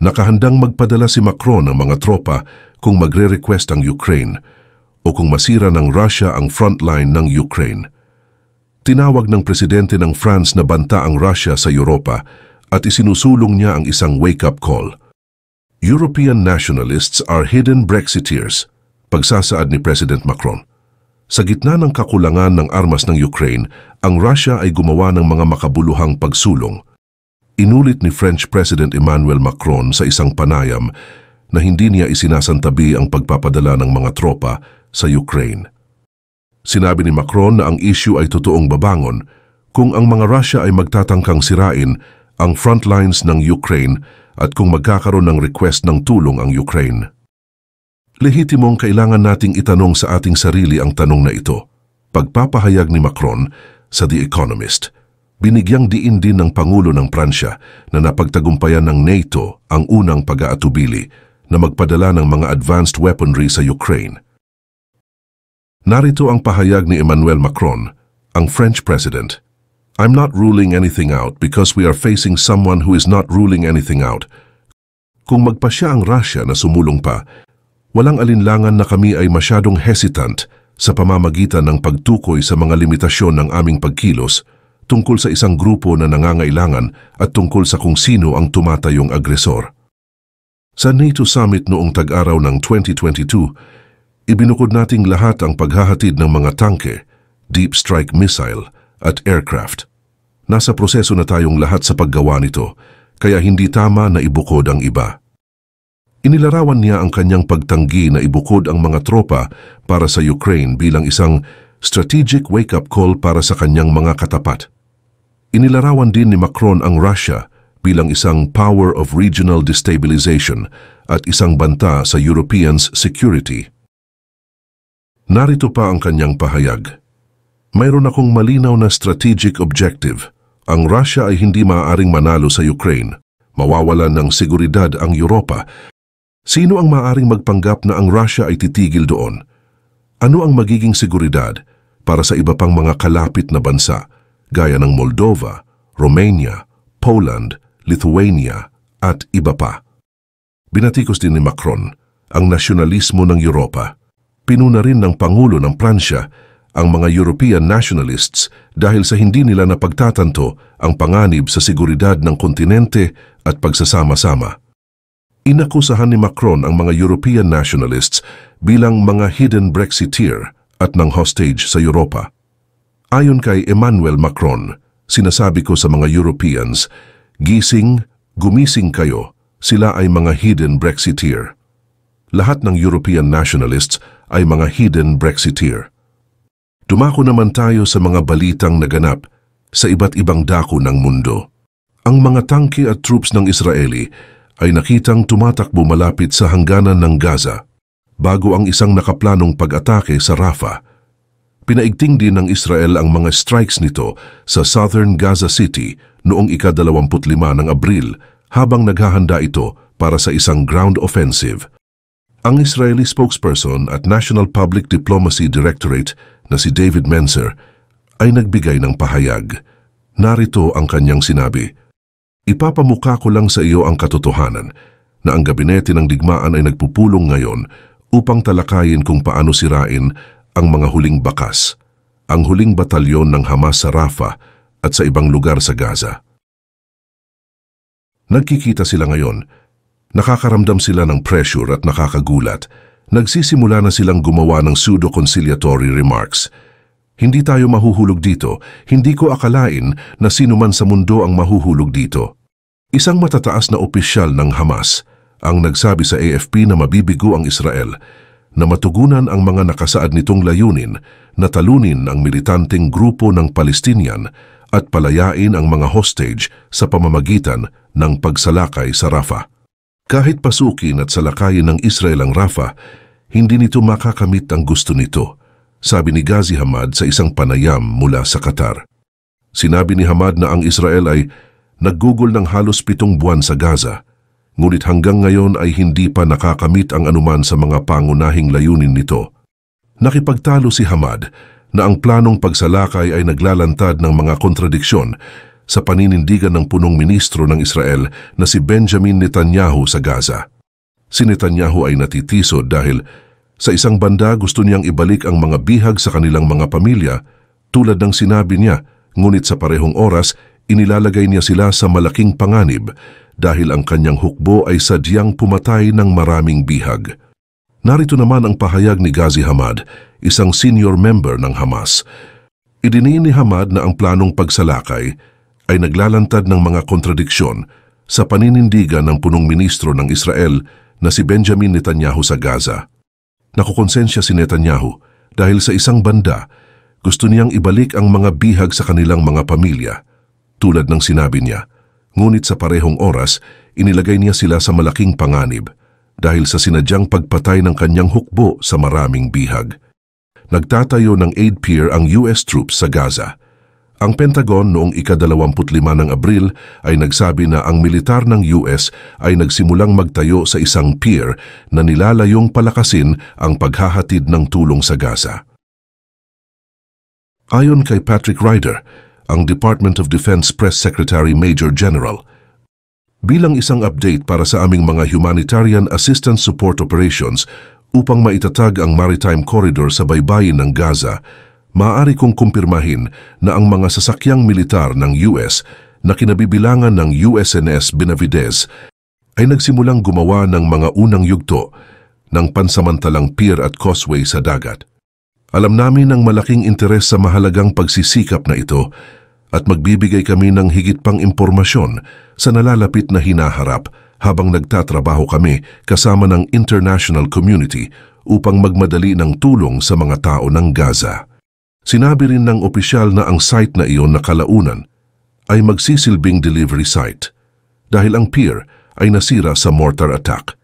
Nakahandang magpadala si Macron ng mga tropa kung magre-request ang Ukraine o kung masira ng Russia ang frontline ng Ukraine. Tinawag ng presidente ng France na banta ang Russia sa Europa at isinusulong niya ang isang wake-up call. European nationalists are hidden Brexiteers, pagsasaad ni President Macron. Sa gitna ng kakulangan ng armas ng Ukraine, ang Russia ay gumawa ng mga makabuluhang pagsulong. Inulit ni French President Emmanuel Macron sa isang panayam na hindi niya isinasantabi ang pagpapadala ng mga tropa sa Ukraine. Sinabi ni Macron na ang issue ay totoong babangon kung ang mga Russia ay magtatangkang sirain ang frontlines ng Ukraine at kung magkakaroon ng request ng tulong ang Ukraine. Lehitimong kailangan nating itanong sa ating sarili ang tanong na ito. Pagpapahayag ni Macron sa The Economist, binigyang diin din ng Pangulo ng Pransya na napagtagumpayan ng NATO ang unang pag-aatubili na magpadala ng mga advanced weaponry sa Ukraine. Narito ang pahayag ni Emmanuel Macron, ang French President. I'm not ruling anything out because we are facing someone who is not ruling anything out. Kung magpasya ang Russia na sumulong pa, walang alinlangan na kami ay masyadong hesitant sa pamamagitan ng pagtukoy sa mga limitasyon ng aming pagkilos tungkol sa isang grupo na nangangailangan at tungkol sa kung sino ang tumatayong agresor. Sa NATO Summit noong tag-araw ng 2022, ibinukod nating lahat ang paghahatid ng mga tangke, deep strike missile at aircraft. Nasa proseso na tayong lahat sa paggawa nito, kaya hindi tama na ibukod ang iba. Inilarawan niya ang kanyang pagtanggi na ibukod ang mga tropa para sa Ukraine bilang isang strategic wake-up call para sa kanyang mga katapat. Inilarawan din ni Macron ang Russia bilang isang power of regional destabilization at isang banta sa Europeans' security. Narito pa ang kanyang pahayag. Mayroon akong malinaw na strategic objective. Ang Russia ay hindi maaaring manalo sa Ukraine. Mawawalan ng seguridad ang Europa. Sino ang maaaring magpanggap na ang Russia ay titigil doon? Ano ang magiging seguridad para sa iba pang mga kalapit na bansa gaya ng Moldova, Romania, Poland, Lithuania at iba pa? Binatikos din ni Macron ang nasyonalismo ng Europa. Pinuna rin ng Pangulo ng Pransya ang mga European nationalists dahil sa hindi nila napagtatanto ang panganib sa seguridad ng kontinente at pagsasama-sama. Inakusahan ni Macron ang mga European nationalists bilang mga hidden Brexiteer at ng hostage sa Europa. Ayon kay Emmanuel Macron, sinasabi ko sa mga Europeans, gising, gumising kayo, sila ay mga hidden Brexiteer. Lahat ng European nationalists ay mga hidden Brexiteer. Dumako naman tayo sa mga balitang naganap sa iba't ibang dako ng mundo. Ang mga tangke at troops ng Israeli ay nakitang tumatakbo malapit sa hangganan ng Gaza bago ang isang nakaplanong pag-atake sa Rafah. Pinaigting din ng Israel ang mga strikes nito sa southern Gaza City noong ika-25 ng Abril habang naghahanda ito para sa isang ground offensive. Ang Israeli spokesperson at National Public Diplomacy Directorate na si David Menzer ay nagbigay ng pahayag. Narito ang kanyang sinabi, "Ipapamukha ko lang sa iyo ang katotohanan na ang gabinete ng digmaan ay nagpupulong ngayon upang talakayin kung paano sirain ang mga huling bakas, ang huling batalyon ng Hamas sa Rafah at sa ibang lugar sa Gaza." Nagkikita sila ngayon, nakakaramdam sila ng pressure at nakakagulat. Nagsisimula na silang gumawa ng pseudo-conciliatory remarks. Hindi tayo mahuhulog dito, hindi ko akalain na sino man sa mundo ang mahuhulog dito. Isang matataas na opisyal ng Hamas ang nagsabi sa AFP na mabibigo ang Israel na matugunan ang mga nakasaad nitong layunin na talunin ang militanteng grupo ng Palestinian at palayain ang mga hostage sa pamamagitan ng pagsalakay sa Rafah. Kahit pasukin at salakayin ng Israel ang Rafah, hindi nito makakamit ang gusto nito, sabi ni Ghazi Hamad sa isang panayam mula sa Qatar. Sinabi ni Hamad na ang Israel ay naggugol ng halos 7 buwan sa Gaza, ngunit hanggang ngayon ay hindi pa nakakamit ang anuman sa mga pangunahing layunin nito. Nakipagtalo si Hamad na ang planong pagsalakay ay naglalantad ng mga kontradiksyon sa paninindigan ng punong ministro ng Israel na si Benjamin Netanyahu sa Gaza. Si Netanyahu ay natitisod dahil sa isang banda gusto niyang ibalik ang mga bihag sa kanilang mga pamilya tulad ng sinabi niya, ngunit sa parehong oras inilalagay niya sila sa malaking panganib dahil ang kanyang hukbo ay sadyang pumatay ng maraming bihag. Narito naman ang pahayag ni Ghazi Hamad, isang senior member ng Hamas. Idiniin ni Hamad na ang planong pagsalakay ay naglalantad ng mga kontradiksyon sa paninindigan ng punong ministro ng Israel na si Benjamin Netanyahu sa Gaza. Nakukonsensya si Netanyahu dahil sa isang banda, gusto niyang ibalik ang mga bihag sa kanilang mga pamilya, tulad ng sinabi niya. Ngunit sa parehong oras, inilagay niya sila sa malaking panganib dahil sa sinadyang pagpatay ng kanyang hukbo sa maraming bihag. Nagtatayo ng aid pier ang US troops sa Gaza. Ang Pentagon noong ika-25 ng Abril ay nagsabi na ang militar ng US ay nagsimulang magtayo sa isang pier na nilalayong palakasin ang paghahatid ng tulong sa Gaza. Ayon kay Patrick Ryder, ang Department of Defense Press Secretary Major General, bilang isang update para sa aming mga humanitarian assistance support operations upang maitatag ang maritime corridor sa baybayin ng Gaza, maaari kong kumpirmahin na ang mga sasakyang militar ng US na kinabibilangan ng USNS Benavidez ay nagsimulang gumawa ng mga unang yugto ng pansamantalang pier at causeway sa dagat. Alam namin ang malaking interes sa mahalagang pagsisikap na ito at magbibigay kami ng higit pang impormasyon sa nalalapit na hinaharap habang nagtatrabaho kami kasama ng international community upang magmadali ng tulong sa mga tao ng Gaza. Sinabi rin ng opisyal na ang site na iyon na kalaunan ay magsisilbing delivery site dahil ang pier ay nasira sa mortar attack.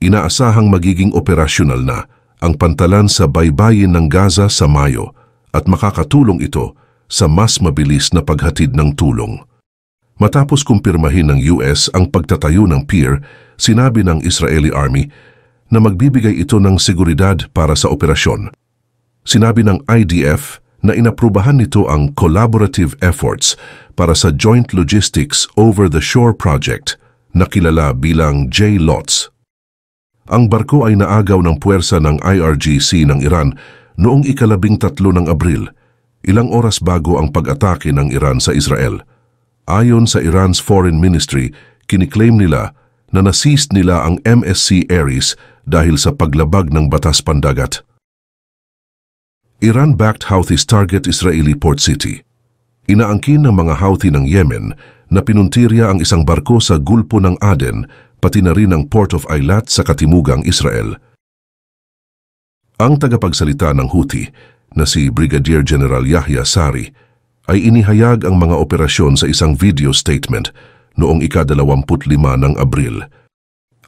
Inaasahang magiging operasyonal na ang pantalan sa baybayin ng Gaza sa Mayo at makakatulong ito sa mas mabilis na paghatid ng tulong. Matapos kumpirmahin ng US ang pagtatayo ng pier, sinabi ng Israeli Army na magbibigay ito ng seguridad para sa operasyon. Sinabi ng IDF na inaprubahan nito ang collaborative efforts para sa Joint Logistics Over the Shore Project na kilala bilang JLOTS. Ang barko ay naagaw ng puwersa ng IRGC ng Iran noong ika-13 ng Abril, ilang oras bago ang pag-atake ng Iran sa Israel. Ayon sa Iran's Foreign Ministry, kiniklaim nila na naseize nila ang MSC Ares dahil sa paglabag ng batas pandagat. Iran-backed Houthis target Israeli port city. Inaangkin ng mga Houthi ng Yemen na pinuntirya ang isang barko sa Gulpo ng Aden, pati na rin ang Port of Eilat sa katimugang Israel. Ang tagapagsalita ng Houthi, na si Brigadier General Yahya Sari, ay inihayag ang mga operasyon sa isang video statement noong ika-25 ng Abril.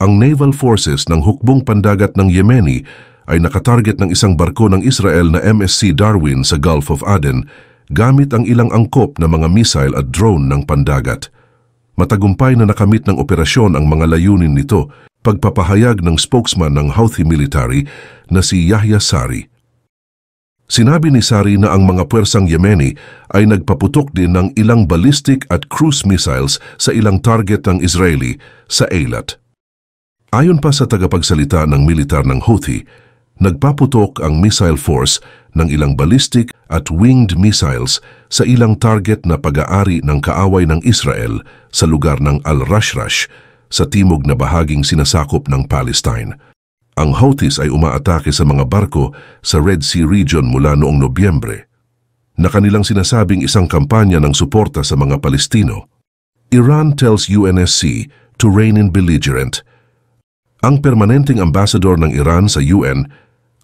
Ang naval forces ng hukbong pandagat ng Yemeni ay nakatarget ng isang barko ng Israel na MSC Darwin sa Gulf of Aden gamit ang ilang angkop na mga missile at drone ng pandagat. Matagumpay na nakamit ng operasyon ang mga layunin nito, pagpapahayag ng spokesman ng Houthi military na si Yahya Sari. Sinabi ni Sari na ang mga puwersang Yemeni ay nagpaputok din ng ilang ballistic at cruise missiles sa ilang target ng Israeli sa Eilat. Ayon pa sa tagapagsalita ng militar ng Houthi, nagpaputok ang missile force ng ilang ballistic at winged missiles sa ilang target na pag-aari ng kaaway ng Israel sa lugar ng Al-Rashrash sa timog na bahaging sinasakop ng Palestine. Ang Houthis ay umaatake sa mga barko sa Red Sea region mula noong Nobyembre, na kanilang sinasabing isang kampanya ng suporta sa mga Palestino. Iran tells UNSC to rein in belligerent. Ang permanenteng ambassador ng Iran sa UN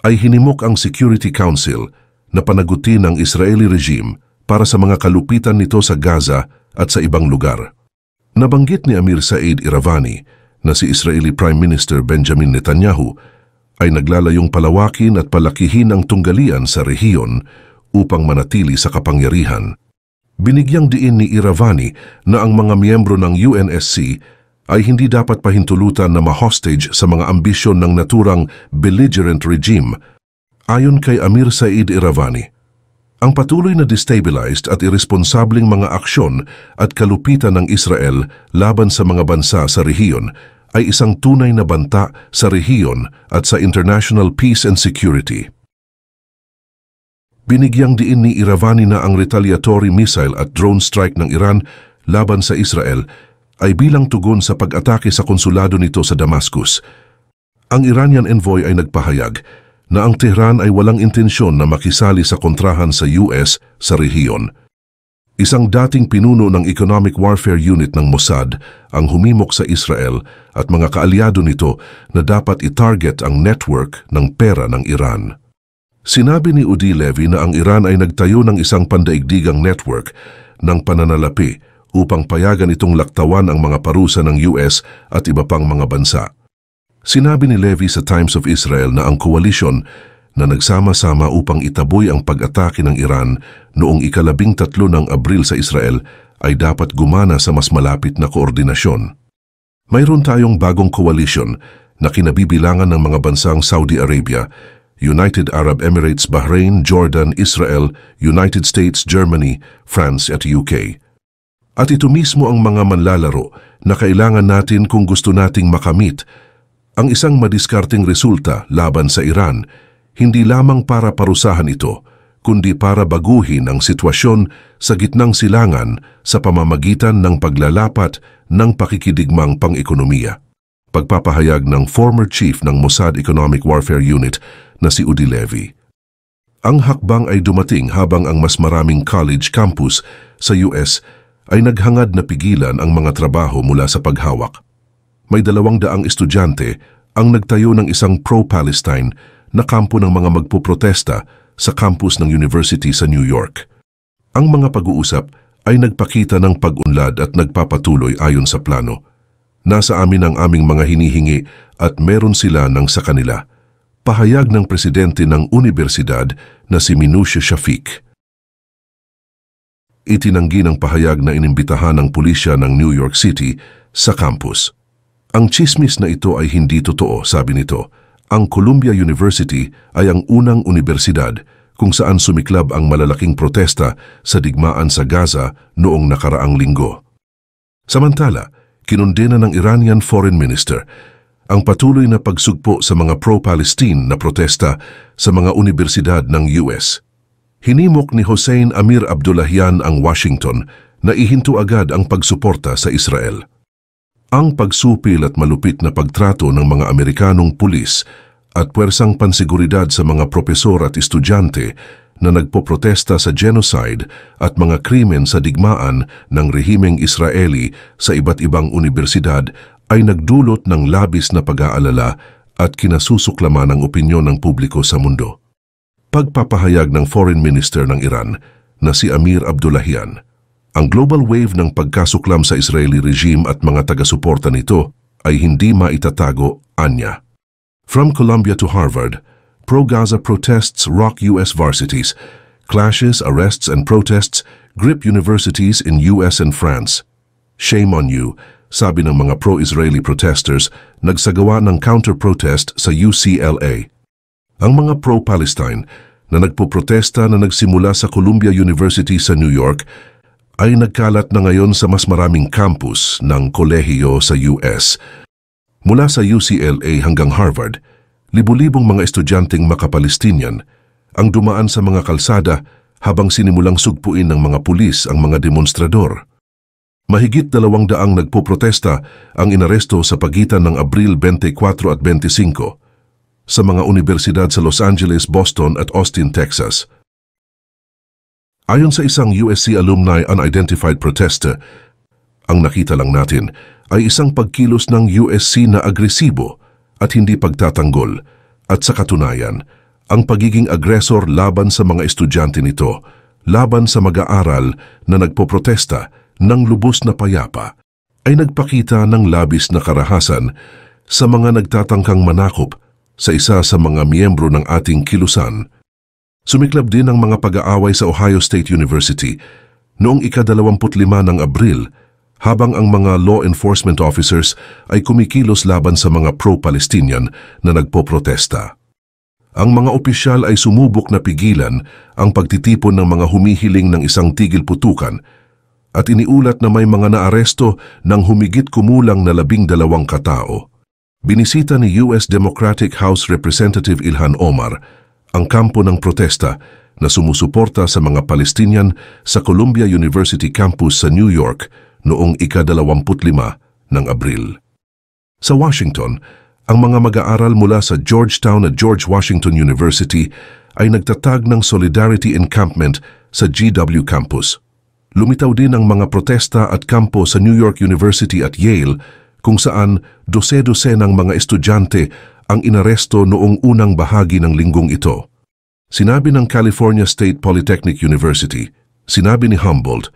ay hinimok ang Security Council na panagutin ang Israeli regime para sa mga kalupitan nito sa Gaza at sa ibang lugar. Nabanggit ni Amir Said Iravani na si Israeli Prime Minister Benjamin Netanyahu ay naglalayong palawakin at palakihin ang tunggalian sa rehiyon upang manatili sa kapangyarihan. Binigyang diin ni Iravani na ang mga miyembro ng UNSC ay hindi dapat pahintulutan na ma-hostage sa mga ambisyon ng naturang belligerent regime. Ayon kay Amir Said Iravani, Ang patuloy na destabilized at irresponsableng mga aksyon at kalupitan ng Israel laban sa mga bansa sa rehiyon ay isang tunay na banta sa rehiyon at sa international peace and security. Binigyang diin ni Iravani na ang retaliatory missile at drone strike ng Iran laban sa Israel ay bilang tugon sa pag-atake sa konsulado nito sa Damascus. Ang Iranian envoy ay nagpahayag na ang Tehran ay walang intensyon na makisali sa kontrahan sa US sa rehiyon. Isang dating pinuno ng Economic Warfare Unit ng Mossad ang humimok sa Israel at mga kaalyado nito na dapat i-target ang network ng pera ng Iran. Sinabi ni Udi Levy na ang Iran ay nagtayo ng isang pandaigdigang network ng pananalapi upang payagan itong laktawan ang mga parusa ng US at iba pang mga bansa. Sinabi ni Levy sa Times of Israel na ang koalisyon na nagsama-sama upang itaboy ang pag-atake ng Iran noong ika-13 ng Abril sa Israel ay dapat gumana sa mas malapit na koordinasyon. Mayroon tayong bagong koalisyon na kinabibilangan ng mga bansang Saudi Arabia, United Arab Emirates, Bahrain, Jordan, Israel, United States, Germany, France at UK. At ito mismo ang mga manlalaro na kailangan natin kung gusto nating makamit ang isang madiskarteng resulta laban sa Iran, hindi lamang para parusahan ito, kundi para baguhin ang sitwasyon sa gitnang silangan sa pamamagitan ng paglalapat ng pakikidigmang pang-ekonomiya. Pagpapahayag ng former chief ng Mossad Economic Warfare Unit na si Udi Levy. Ang hakbang ay dumating habang ang mas maraming college campus sa US ay naghangad na pigilan ang mga trabaho mula sa paghawak. May 200 estudyante ang nagtayo ng isang pro-Palestine na kampo ng mga magpoprotesta sa campus ng University sa New York. Ang mga pag-uusap ay nagpakita ng pag-unlad at nagpapatuloy ayon sa plano. Nasa amin ang aming mga hinihingi at meron sila ng sa kanila. Pahayag ng presidente ng universidad na si Minouche Shafik. Itinanggi ng pahayag na inimbitahan ng pulisya ng New York City sa campus. Ang chismis na ito ay hindi totoo, sabi nito. Ang Columbia University ay ang unang universidad kung saan sumiklab ang malalaking protesta sa digmaan sa Gaza noong nakaraang linggo. Samantala, kinundena ng Iranian Foreign Minister ang patuloy na pagsugpo sa mga pro-Palestine na protesta sa mga universidad ng US. Hinimok ni Hossein Amir Abdullahian ang Washington na ihinto agad ang pagsuporta sa Israel. Ang pagsupil at malupit na pagtrato ng mga Amerikanong pulis at puwersang pansiguridad sa mga propesor at estudyante na nagpoprotesta sa genocide at mga krimen sa digmaan ng rehimeng Israeli sa iba't ibang universidad ay nagdulot ng labis na pag-aalala at kinasusuklaman ang opinyon ng publiko sa mundo. Pagpapahayag ng Foreign Minister ng Iran na si Amir Abdullahian, ang global wave ng pagkasuklam sa Israeli regime at mga taga-suporta nito ay hindi maitatago, anya. From Columbia to Harvard, pro-Gaza protests rock US varsities, clashes, arrests and protests grip universities in US and France. Shame on you, sabi ng mga pro-Israeli protesters, nagsagawa ng counter-protest sa UCLA. Ang mga pro-Palestine na nagpoprotesta na nagsimula sa Columbia University sa New York ay nagkalat na ngayon sa mas maraming campus ng kolehiyo sa US. Mula sa UCLA hanggang Harvard, libu-libong mga estudyanteng maka-Palestinian ang dumaan sa mga kalsada habang sinimulang sugpuin ng mga pulis ang mga demonstrador. Mahigit 200 nagpoprotesta ang inaresto sa pagitan ng Abril 24 at 25 sa mga universidad sa Los Angeles, Boston at Austin, Texas. Ayon sa isang USC alumni unidentified protester, ang nakita lang natin ay isang pagkilos ng USC na agresibo at hindi pagtatanggol at sa katunayan, ang pagiging agresor laban sa mga estudyante nito, laban sa mag-aaral na nagpoprotesta ng lubos na payapa, ay nagpakita ng labis na karahasan sa mga nagtatangkang manakop sa isa sa mga miyembro ng ating kilusan. Sumiklab din ang mga pag-aaway sa Ohio State University noong ika-25 ng Abril habang ang mga law enforcement officers ay kumikilos laban sa mga pro-Palestinian na nagpoprotesta. Ang mga opisyal ay sumubok na pigilan ang pagtitipon ng mga humihiling ng isang tigil putukan at iniulat na may mga naaresto ng humigit kumulang na 12 katao. Binisita ni US Democratic House Representative Ilhan Omar ang kampo ng protesta na sumusuporta sa mga Palestinian sa Columbia University campus sa New York noong ika-25 ng Abril. Sa Washington, ang mga mag-aaral mula sa Georgetown at George Washington University ay nagtatag ng Solidarity Encampment sa GW campus. Lumitaw din ang mga protesta at kampo sa New York University at Yale kung saan dose-dosenang mga estudyante ang inaresto noong unang bahagi ng linggong ito. Sinabi ng California State Polytechnic University, sinabi ni Humboldt,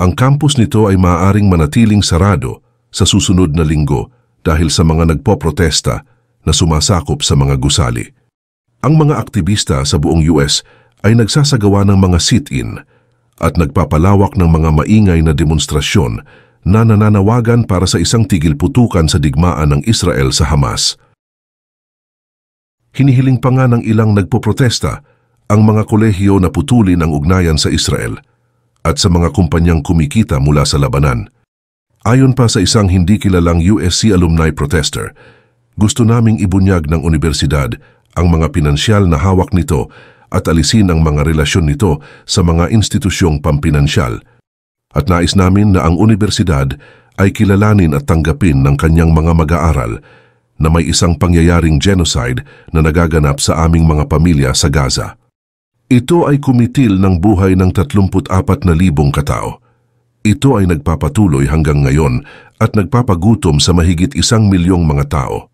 ang campus nito ay maaaring manatiling sarado sa susunod na linggo dahil sa mga nagpoprotesta na sumasakop sa mga gusali. Ang mga aktivista sa buong US ay nagsasagawa ng mga sit-in at nagpapalawak ng mga maingay na demonstrasyon na nananawagan para sa isang tigil putukan sa digmaan ng Israel sa Hamas. Hinihiling pa nga ng ilang nagpoprotesta ang mga kolehiyo na putulin ang ugnayan sa Israel at sa mga kumpanyang kumikita mula sa labanan. Ayon pa sa isang hindi kilalang USC alumni protester, gusto naming ibunyag ng universidad ang mga pinansyal na hawak nito at alisin ang mga relasyon nito sa mga institusyong pampinansyal. At nais namin na ang universidad ay kilalanin at tanggapin ng kanyang mga mag-aaral na may isang pangyayaring genocide na nagaganap sa aming mga pamilya sa Gaza. Ito ay kumitil ng buhay ng 34,000 katao. Ito ay nagpapatuloy hanggang ngayon at nagpapagutom sa mahigit 1 milyong mga tao.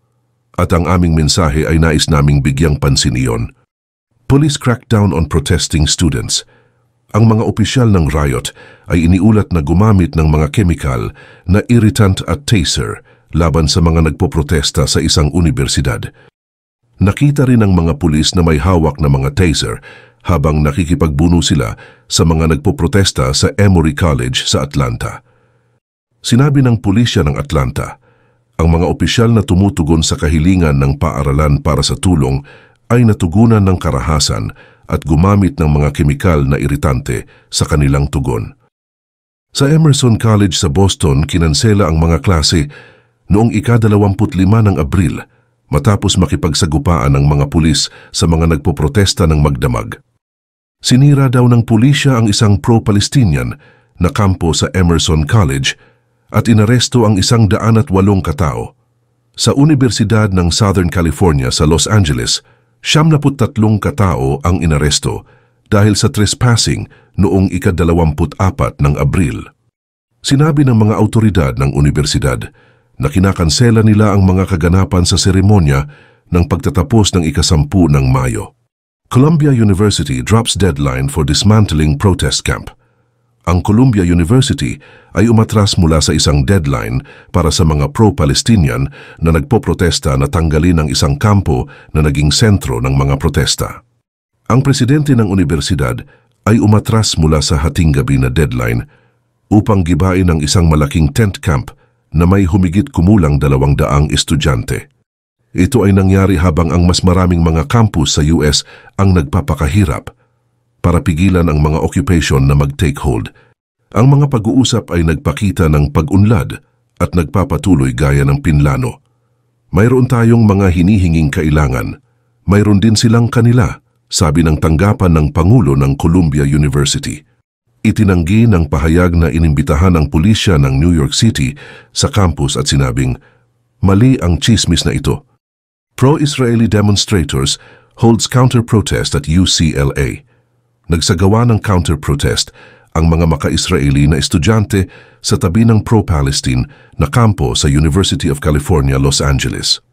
At ang aming mensahe ay nais naming bigyang pansin iyon. Police crackdown on protesting students. Ang mga opisyal ng riot ay iniulat na gumamit ng mga kemikal na irritant at taser laban sa mga nagpoprotesta sa isang universidad. Nakita rin ng mga pulis na may hawak na mga taser habang nakikipagbuno sila sa mga nagpoprotesta sa Emory College sa Atlanta. Sinabi ng pulisya ng Atlanta, ang mga opisyal na tumutugon sa kahilingan ng paaralan para sa tulong ay natugunan ng karahasan at gumamit ng mga kemikal na iritante sa kanilang tugon. Sa Emerson College sa Boston, kinansela ang mga klase noong ika-25 ng Abril matapos makipagsagupaan ng mga pulis sa mga nagpoprotesta ng magdamag. Sinira daw ng pulisya ang isang pro-Palestinian na kampo sa Emerson College at inaresto ang 108 katao. Sa Universidad ng Southern California sa Los Angeles, 73 katao ang inaresto dahil sa trespassing noong ika-24 ng Abril. Sinabi ng mga autoridad ng universidad na kinakansela nila ang mga kaganapan sa seremonya ng pagtatapos ng ika-10 ng Mayo. Columbia University drops deadline for dismantling protest camp. Ang Columbia University ay umatras mula sa isang deadline para sa mga pro-Palestinian na nagpoprotesta na tanggalin ang isang kampo na naging sentro ng mga protesta. Ang presidente ng universidad ay umatras mula sa hatinggabi na deadline upang gibain ang isang malaking tent camp na may humigit kumulang 200 estudyante. Ito ay nangyari habang ang mas maraming mga campus sa US ang nagpapakahirap para pigilan ang mga occupation na mag-take hold. Ang mga pag-uusap ay nagpakita ng pag-unlad at nagpapatuloy gaya ng pinlano. Mayroon tayong mga hinihinging kailangan. Mayroon din silang kanila, sabi ng tanggapan ng Pangulo ng Columbia University. Itinanggi ng pahayag na inimbitahan ang pulisya ng New York City sa campus at sinabing, mali ang chismis na ito. Pro-Israeli demonstrators holds counter-protest at UCLA. Nagsagawa ng counter-protest ang mga maka-Israeli na estudyante sa tabi ng pro-Palestine na kampo sa University of California, Los Angeles.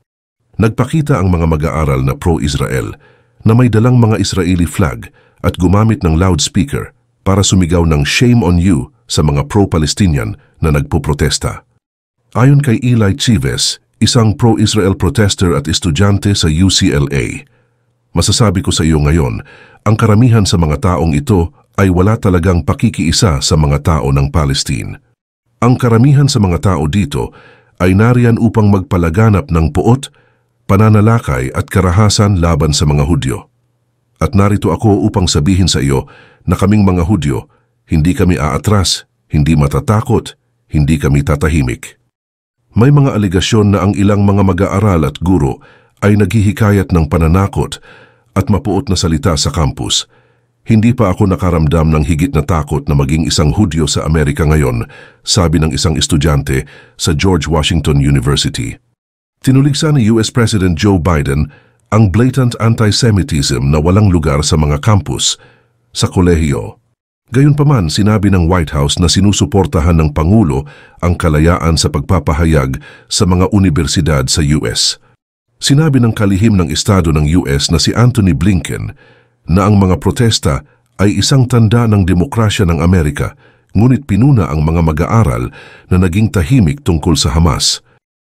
Nagpakita ang mga mag-aaral na pro-Israel na may dalang mga Israeli flag at gumamit ng loudspeaker para sumigaw ng shame on you sa mga pro-Palestinian na nagpoprotesta. Ayon kay Eli Chives, isang pro-Israel protester at estudyante sa UCLA, masasabi ko sa iyo ngayon, ang karamihan sa mga taong ito ay wala talagang pakikiisa sa mga tao ng Palestine. Ang karamihan sa mga tao dito ay nariyan upang magpalaganap ng puot, pananalakay at karahasan laban sa mga Hudyo. At narito ako upang sabihin sa iyo na kaming mga Hudyo, hindi kami aatras, hindi matatakot, hindi kami tatahimik. May mga aligasyon na ang ilang mga mag-aaral at guro ay naghihikayat ng pananakot at mapuot na salita sa campus. Hindi pa ako nakaramdam ng higit na takot na maging isang Hudyo sa Amerika ngayon, sabi ng isang estudyante sa George Washington University. Tinuligsa ni US President Joe Biden ang blatant anti-Semitism na walang lugar sa mga campus, sa kolehiyo. Gayunpaman, sinabi ng White House na sinusuportahan ng Pangulo ang kalayaan sa pagpapahayag sa mga universidad sa US. Sinabi ng kalihim ng Estado ng US na si Antony Blinken na ang mga protesta ay isang tanda ng demokrasya ng Amerika, ngunit pinuna ang mga mag-aaral na naging tahimik tungkol sa Hamas.